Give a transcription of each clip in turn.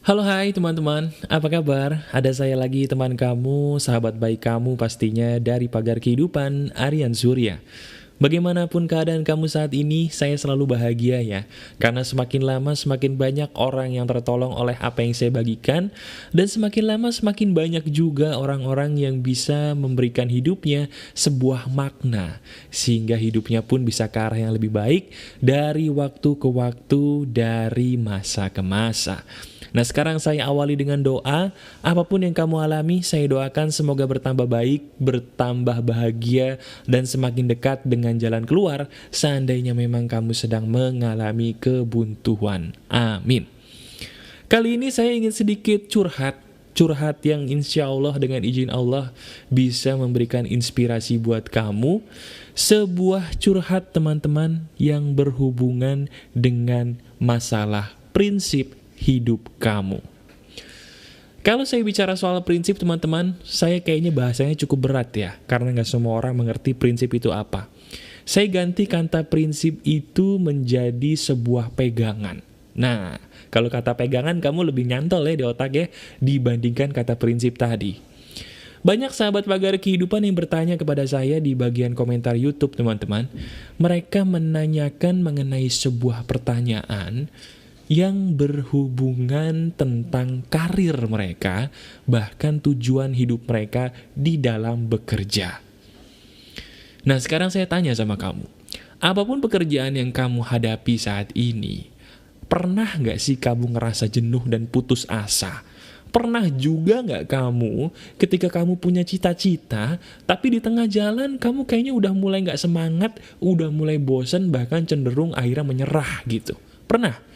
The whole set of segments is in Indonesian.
Halo hai teman-teman, apa kabar? Ada saya lagi teman kamu, sahabat baik kamu pastinya dari Pagar Kehidupan, Aryan Surya. Bagaimanapun keadaan kamu saat ini, saya selalu bahagia ya. Karena semakin lama semakin banyak orang yang tertolong oleh apa yang saya bagikan. Dan semakin lama semakin banyak juga orang-orang yang bisa memberikan hidupnya sebuah makna. Sehingga hidupnya pun bisa ke arah yang lebih baik dari waktu ke waktu, dari masa ke masa. Nah sekarang saya awali dengan doa, apapun yang kamu alami saya doakan semoga bertambah baik, bertambah bahagia, dan semakin dekat dengan jalan keluar seandainya memang kamu sedang mengalami kebuntuan. Amin. Kali ini saya ingin sedikit curhat yang insya Allah dengan izin Allah bisa memberikan inspirasi buat kamu. Sebuah curhat teman-teman yang berhubungan dengan masalah prinsip hidup kamu. Kalau saya bicara soal prinsip teman-teman, saya kayaknya bahasanya cukup berat ya, karena nggak semua orang mengerti prinsip itu apa. Saya ganti kata prinsip itu menjadi sebuah pegangan. Nah, kalau kata pegangan kamu lebih nyantol ya di otak ya, dibandingkan kata prinsip tadi. Banyak sahabat Pagar Kehidupan yang bertanya kepada saya di bagian komentar YouTube teman-teman. Mereka menanyakan mengenai sebuah pertanyaan yang berhubungan tentang karir mereka, bahkan tujuan hidup mereka di dalam bekerja. Nah sekarang saya tanya sama kamu, apapun pekerjaan yang kamu hadapi saat ini, pernah nggak sih kamu ngerasa jenuh dan putus asa? Pernah juga nggak kamu ketika kamu punya cita-cita, tapi di tengah jalan kamu kayaknya udah mulai nggak semangat, udah mulai bosan, bahkan cenderung akhirnya menyerah gitu? Pernah?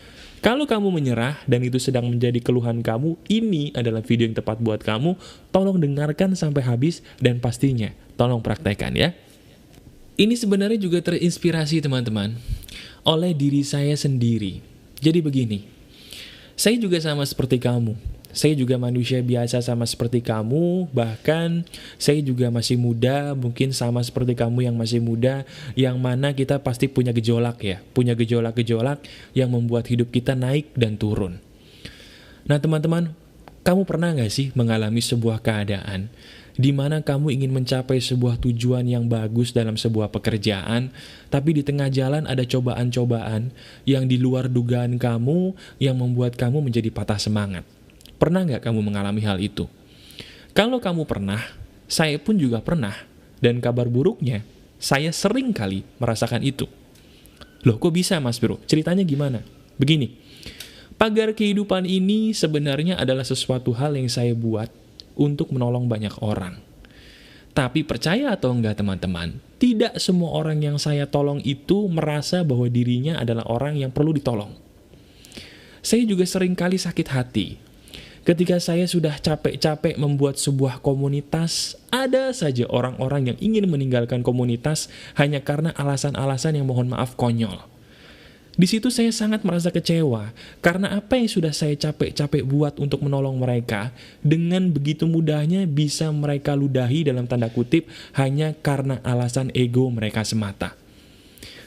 Kalau kamu menyerah dan itu sedang menjadi keluhan kamu, ini adalah video yang tepat buat kamu. Tolong dengarkan sampai habis dan pastinya tolong praktekkan ya. Ini sebenarnya juga terinspirasi teman-teman oleh diri saya sendiri. Jadi begini, saya juga sama seperti kamu. Saya juga manusia biasa sama seperti kamu, bahkan saya juga masih muda, mungkin sama seperti kamu yang masih muda, yang mana kita pasti punya gejolak ya, punya gejolak-gejolak yang membuat hidup kita naik dan turun. Nah teman-teman, kamu pernah gak sih mengalami sebuah keadaan di mana kamu ingin mencapai sebuah tujuan yang bagus dalam sebuah pekerjaan, tapi di tengah jalan ada cobaan-cobaan yang di luar dugaan kamu, yang membuat kamu menjadi patah semangat? Pernah nggak kamu mengalami hal itu? Kalau kamu pernah, saya pun juga pernah. Dan kabar buruknya, saya sering kali merasakan itu. Loh kok bisa mas bro? Ceritanya gimana? Begini, Pagar Kehidupan ini sebenarnya adalah sesuatu hal yang saya buat untuk menolong banyak orang. Tapi percaya atau enggak teman-teman, tidak semua orang yang saya tolong itu merasa bahwa dirinya adalah orang yang perlu ditolong. Saya juga sering kali sakit hati. Ketika saya sudah capek-capek membuat sebuah komunitas, ada saja orang-orang yang ingin meninggalkan komunitas hanya karena alasan-alasan yang mohon maaf konyol. Di situ saya sangat merasa kecewa, karena apa yang sudah saya capek-capek buat untuk menolong mereka, dengan begitu mudahnya bisa mereka ludahi dalam tanda kutip hanya karena alasan ego mereka semata.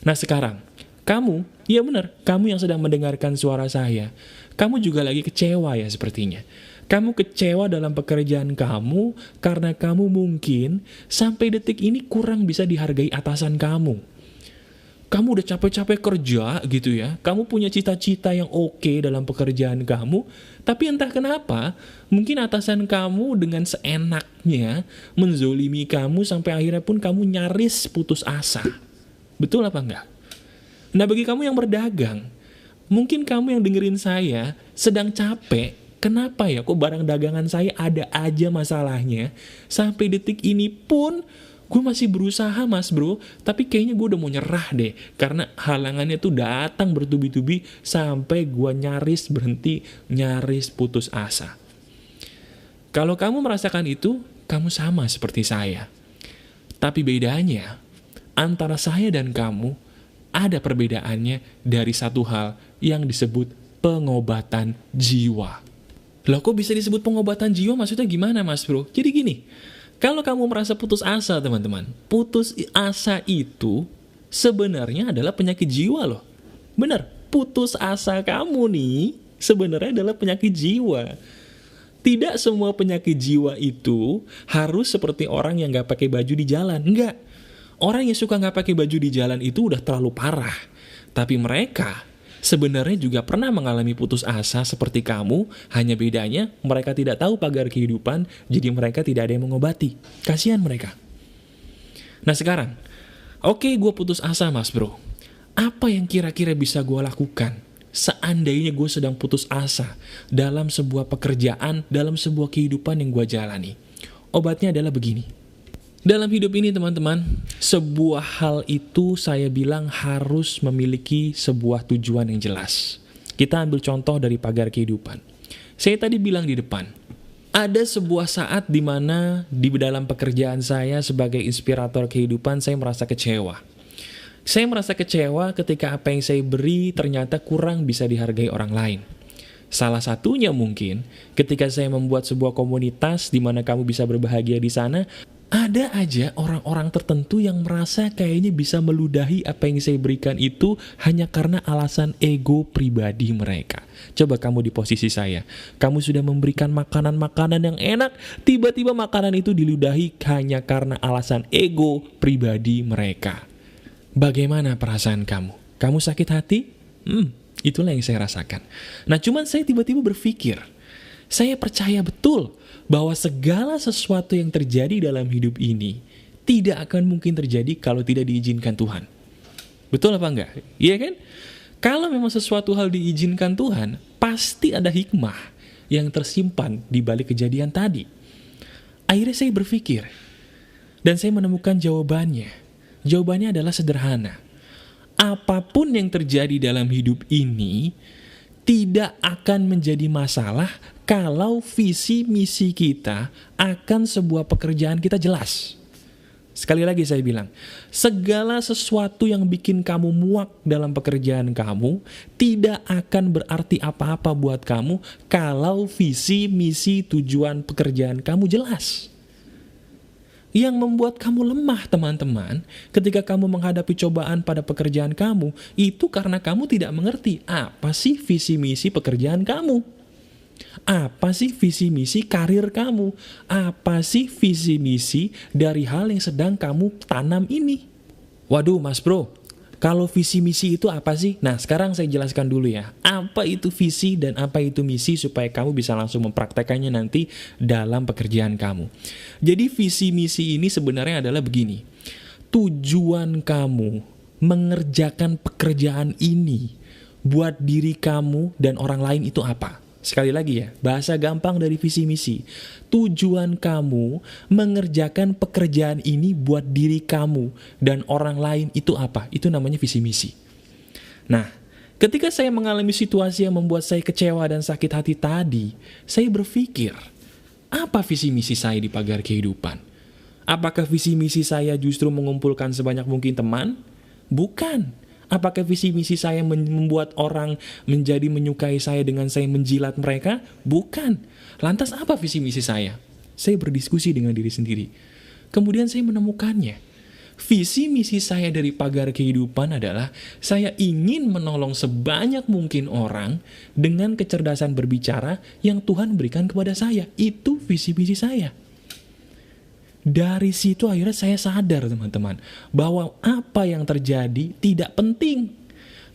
Nah sekarang, kamu, iya benar, kamu yang sedang mendengarkan suara saya, kamu juga lagi kecewa ya sepertinya. Kamu kecewa dalam pekerjaan kamu karena kamu mungkin sampai detik ini kurang bisa dihargai atasan kamu. Kamu udah capek-capek kerja gitu ya, kamu punya cita-cita yang oke dalam pekerjaan kamu, tapi entah kenapa, mungkin atasan kamu dengan seenaknya menzolimi kamu sampai akhirnya pun kamu nyaris putus asa. Betul apa enggak? Nah bagi kamu yang berdagang, mungkin kamu yang dengerin saya sedang capek, kenapa ya kok barang dagangan saya ada aja masalahnya, sampai detik ini pun gue masih berusaha mas bro, tapi kayaknya gue udah mau nyerah deh, karena halangannya tuh datang bertubi-tubi sampai gue nyaris berhenti, nyaris putus asa. Kalau kamu merasakan itu, kamu sama seperti saya. Tapi bedanya, antara saya dan kamu, ada perbedaannya dari satu hal yang disebut pengobatan jiwa. Loh kok bisa disebut pengobatan jiwa? Maksudnya gimana mas bro? Jadi gini, kalau kamu merasa putus asa teman-teman, putus asa itu sebenarnya adalah penyakit jiwa loh. Bener, putus asa kamu nih sebenarnya adalah penyakit jiwa. Tidak semua penyakit jiwa itu harus seperti orang yang gak pakai baju di jalan. Enggak. Orang yang suka gak pakai baju di jalan itu udah terlalu parah. Tapi mereka sebenarnya juga pernah mengalami putus asa seperti kamu, hanya bedanya mereka tidak tahu pagar kehidupan, jadi mereka tidak ada yang mengobati. Kasihan mereka. Nah sekarang, oke, gue putus asa mas bro. Apa yang kira-kira bisa gue lakukan seandainya gue sedang putus asa dalam sebuah pekerjaan, dalam sebuah kehidupan yang gue jalani? Obatnya adalah begini. Dalam hidup ini teman-teman, sebuah hal itu saya bilang harus memiliki sebuah tujuan yang jelas. Kita ambil contoh dari pagar kehidupan. Saya tadi bilang di depan, ada sebuah saat di mana di dalam pekerjaan saya sebagai inspirator kehidupan saya merasa kecewa. Saya merasa kecewa ketika apa yang saya beri ternyata kurang bisa dihargai orang lain. Salah satunya mungkin ketika saya membuat sebuah komunitas di mana kamu bisa berbahagia di sana, ada aja orang-orang tertentu yang merasa kayaknya bisa meludahi apa yang saya berikan itu hanya karena alasan ego pribadi mereka. Coba kamu di posisi saya. Kamu sudah memberikan makanan-makanan yang enak, tiba-tiba makanan itu diludahi hanya karena alasan ego pribadi mereka. Bagaimana perasaan kamu? Kamu sakit hati? Itulah yang saya rasakan. Nah, cuman saya tiba-tiba berpikir, saya percaya betul bahwa segala sesuatu yang terjadi dalam hidup ini tidak akan mungkin terjadi kalau tidak diizinkan Tuhan. Betul apa enggak? Iya kan? Kalau memang sesuatu hal diizinkan Tuhan, pasti ada hikmah yang tersimpan di balik kejadian tadi. Akhirnya saya berpikir, dan saya menemukan jawabannya. Jawabannya adalah sederhana. Apapun yang terjadi dalam hidup ini tidak akan menjadi masalah kalau visi misi kita akan sebuah pekerjaan kita jelas. Sekali lagi saya bilang, segala sesuatu yang bikin kamu muak dalam pekerjaan kamu tidak akan berarti apa-apa buat kamu kalau visi misi tujuan pekerjaan kamu jelas. Yang membuat kamu lemah teman-teman ketika kamu menghadapi cobaan pada pekerjaan kamu itu karena kamu tidak mengerti apa sih visi misi pekerjaan kamu, apa sih visi misi karir kamu, apa sih visi misi dari hal yang sedang kamu tanam ini. Waduh mas bro, kalau visi misi itu apa sih? Nah sekarang saya jelaskan dulu ya, apa itu visi dan apa itu misi supaya kamu bisa langsung mempraktekannya nanti dalam pekerjaan kamu. Jadi visi misi ini sebenarnya adalah begini, tujuan kamu mengerjakan pekerjaan ini buat diri kamu dan orang lain itu apa? Sekali lagi ya, bahasa gampang dari visi misi. Tujuan kamu mengerjakan pekerjaan ini buat diri kamu dan orang lain itu apa? Itu namanya visi misi. Nah, ketika saya mengalami situasi yang membuat saya kecewa dan sakit hati tadi, saya berpikir, apa visi misi saya di pagar kehidupan? Apakah visi misi saya justru mengumpulkan sebanyak mungkin teman? Bukan. Apakah visi misi saya membuat orang menjadi menyukai saya dengan saya menjilat mereka? Bukan. Lantas apa visi misi saya? Saya berdiskusi dengan diri sendiri. Kemudian saya menemukannya. Visi misi saya dari pagar kehidupan adalah saya ingin menolong sebanyak mungkin orang dengan kecerdasan berbicara yang Tuhan berikan kepada saya. Itu visi misi saya. Dari situ akhirnya saya sadar teman-teman, bahwa apa yang terjadi tidak penting.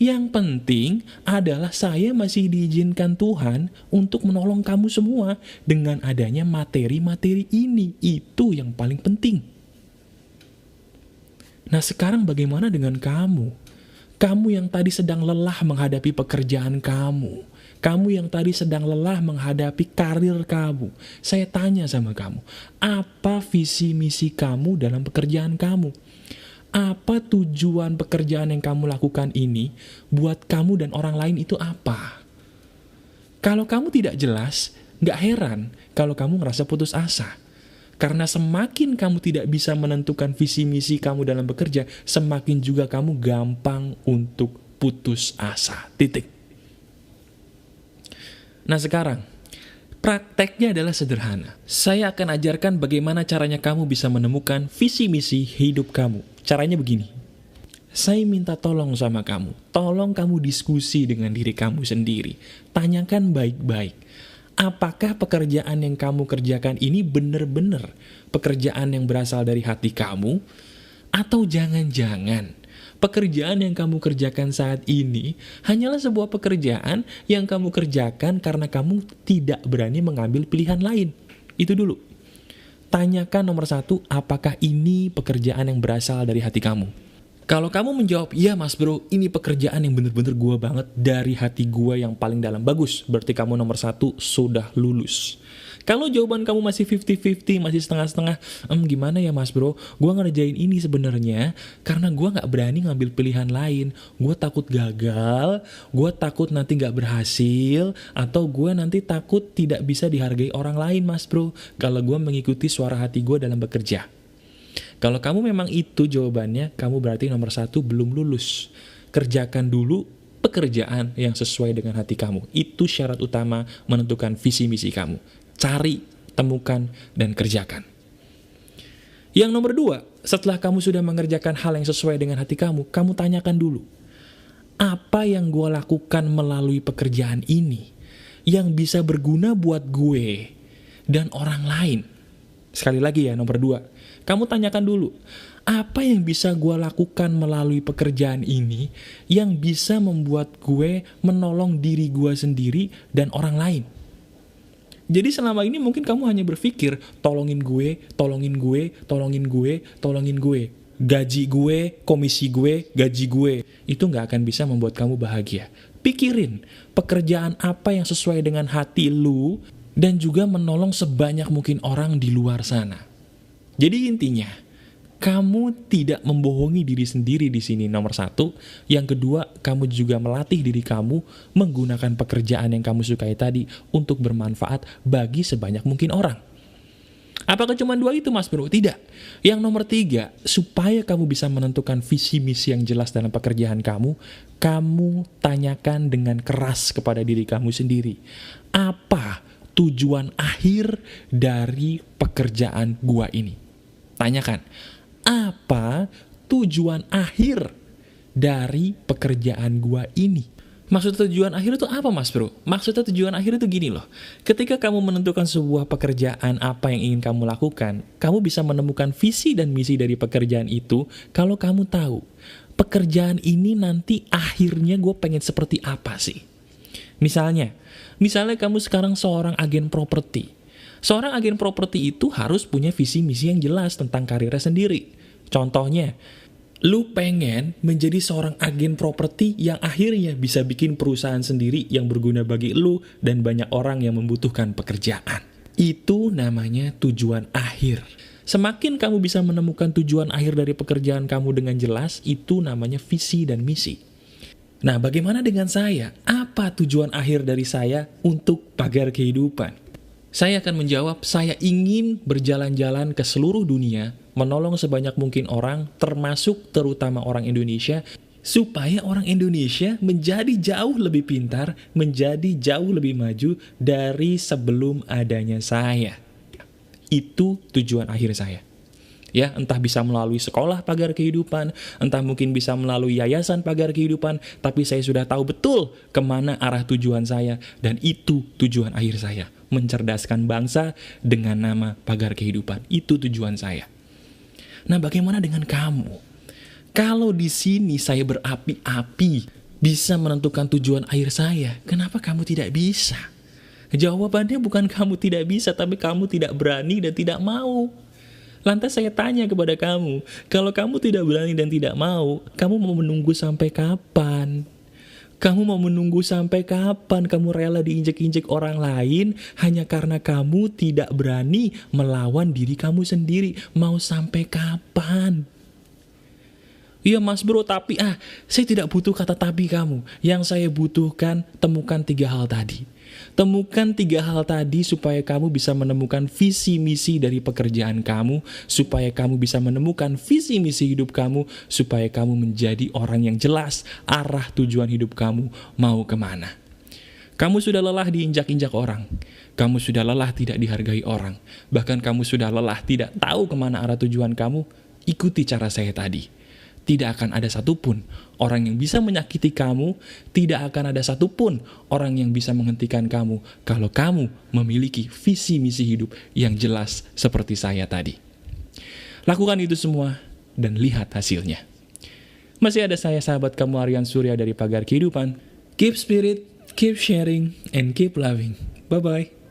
Yang penting adalah saya masih diizinkan Tuhan untuk menolong kamu semua dengan adanya materi-materi ini. Itu yang paling penting. Nah sekarang bagaimana dengan kamu? Kamu yang tadi sedang lelah menghadapi pekerjaan kamu. Kamu yang tadi sedang lelah menghadapi karir kamu. Saya tanya sama kamu, apa visi misi kamu dalam pekerjaan kamu? Apa tujuan pekerjaan yang kamu lakukan ini buat kamu dan orang lain itu apa? Kalau kamu tidak jelas, gak heran kalau kamu ngerasa putus asa. Karena semakin kamu tidak bisa menentukan visi misi kamu dalam bekerja, semakin juga kamu gampang untuk putus asa. Titik. Nah sekarang, prakteknya adalah sederhana. Saya akan ajarkan bagaimana caranya kamu bisa menemukan visi misi hidup kamu. Caranya begini. Saya minta tolong sama kamu. Tolong kamu diskusi dengan diri kamu sendiri. Tanyakan baik-baik. Apakah pekerjaan yang kamu kerjakan ini benar-benar pekerjaan yang berasal dari hati kamu? Atau jangan-jangan pekerjaan yang kamu kerjakan saat ini hanyalah sebuah pekerjaan yang kamu kerjakan karena kamu tidak berani mengambil pilihan lain? Itu dulu. Tanyakan nomor satu, apakah ini pekerjaan yang berasal dari hati kamu? Kalau kamu menjawab, iya mas bro, ini pekerjaan yang bener-bener gua banget dari hati gua yang paling dalam, bagus. Berarti kamu nomor satu sudah lulus. Kalau jawaban kamu masih 50-50, masih setengah-setengah, gimana ya mas bro, gua ngerjain ini sebenarnya karena gua gak berani ngambil pilihan lain. Gua takut gagal, gua takut nanti gak berhasil, atau gua nanti takut tidak bisa dihargai orang lain mas bro, kalau gua mengikuti suara hati gua dalam bekerja. Kalau kamu memang itu jawabannya, kamu berarti nomor satu belum lulus. Kerjakan dulu pekerjaan yang sesuai dengan hati kamu. Itu syarat utama menentukan visi misi kamu. Cari, temukan, dan kerjakan. Yang nomor dua, setelah kamu sudah mengerjakan hal yang sesuai dengan hati kamu tanyakan dulu, apa yang gue lakukan melalui pekerjaan ini yang bisa berguna buat gue dan orang lain? Sekali lagi ya, nomor dua, kamu tanyakan dulu, apa yang bisa gue lakukan melalui pekerjaan ini yang bisa membuat gue menolong diri gue sendiri dan orang lain? Jadi selama ini mungkin kamu hanya berpikir, tolongin gue, tolongin gue, tolongin gue, tolongin gue. Gaji gue, komisi gue, gaji gue. Itu gak akan bisa membuat kamu bahagia. Pikirin, pekerjaan apa yang sesuai dengan hati lu dan juga menolong sebanyak mungkin orang di luar sana. Jadi intinya, kamu tidak membohongi diri sendiri di sini nomor satu. Yang kedua, kamu juga melatih diri kamu menggunakan pekerjaan yang kamu sukai tadi untuk bermanfaat bagi sebanyak mungkin orang. Apakah cuma dua itu mas bro? Tidak. Yang nomor tiga, supaya kamu bisa menentukan visi misi yang jelas dalam pekerjaan kamu tanyakan dengan keras kepada diri kamu sendiri. Apa tujuan akhir dari pekerjaan gua ini? Tanyakan, apa tujuan akhir dari pekerjaan gua ini? Maksud tujuan akhir itu apa mas bro? Maksudnya tujuan akhir itu gini loh. Ketika kamu menentukan sebuah pekerjaan apa yang ingin kamu lakukan, kamu bisa menemukan visi dan misi dari pekerjaan itu kalau kamu tahu pekerjaan ini nanti akhirnya gue pengen seperti apa sih. Misalnya kamu sekarang seorang agen properti. Seorang agen properti itu harus punya visi misi yang jelas tentang karirnya sendiri. Contohnya, lu pengen menjadi seorang agen properti yang akhirnya bisa bikin perusahaan sendiri yang berguna bagi lu dan banyak orang yang membutuhkan pekerjaan. Itu namanya tujuan akhir. Semakin kamu bisa menemukan tujuan akhir dari pekerjaan kamu dengan jelas, itu namanya visi dan misi. Nah, bagaimana dengan saya? Apa tujuan akhir dari saya untuk pagar kehidupan? Saya akan menjawab, saya ingin berjalan-jalan ke seluruh dunia, menolong sebanyak mungkin orang, termasuk terutama orang Indonesia, supaya orang Indonesia menjadi jauh lebih pintar, menjadi jauh lebih maju dari sebelum adanya saya. Itu tujuan akhir saya. Ya, entah bisa melalui sekolah pagar kehidupan, entah mungkin bisa melalui yayasan pagar kehidupan, tapi saya sudah tahu betul kemana arah tujuan saya, dan itu tujuan akhir saya. Mencerdaskan bangsa dengan nama pagar kehidupan. Itu tujuan saya. Nah, bagaimana dengan kamu? Kalau di sini saya berapi-api bisa menentukan tujuan akhir saya, kenapa kamu tidak bisa? Jawabannya bukan kamu tidak bisa, tapi kamu tidak berani dan tidak mau. Lantas saya tanya kepada kamu, kalau kamu tidak berani dan tidak mau, kamu mau menunggu sampai kapan? Kamu mau menunggu sampai kapan kamu rela diinjek-injek orang lain hanya karena kamu tidak berani melawan diri kamu sendiri? Mau sampai kapan? Iya mas bro, tapi saya tidak butuh kata tapi kamu. Yang saya butuhkan, temukan 3 hal tadi. Temukan 3 hal tadi supaya kamu bisa menemukan visi misi dari pekerjaan kamu, supaya kamu bisa menemukan visi misi hidup kamu, supaya kamu menjadi orang yang jelas arah tujuan hidup kamu mau kemana. Kamu sudah lelah diinjak-injak orang. Kamu sudah lelah tidak dihargai orang. Bahkan kamu sudah lelah tidak tahu kemana arah tujuan kamu. Ikuti cara saya tadi. tidak akan ada satupun orang yang bisa menyakiti kamu, tidak akan ada satupun orang yang bisa menghentikan kamu kalau kamu memiliki visi misi hidup yang jelas seperti saya tadi. Lakukan itu semua dan lihat hasilnya. Masih ada saya, sahabat kamu, Aryan Surya dari Pagar Kehidupan. Keep spirit, keep sharing, and keep loving. Bye-bye.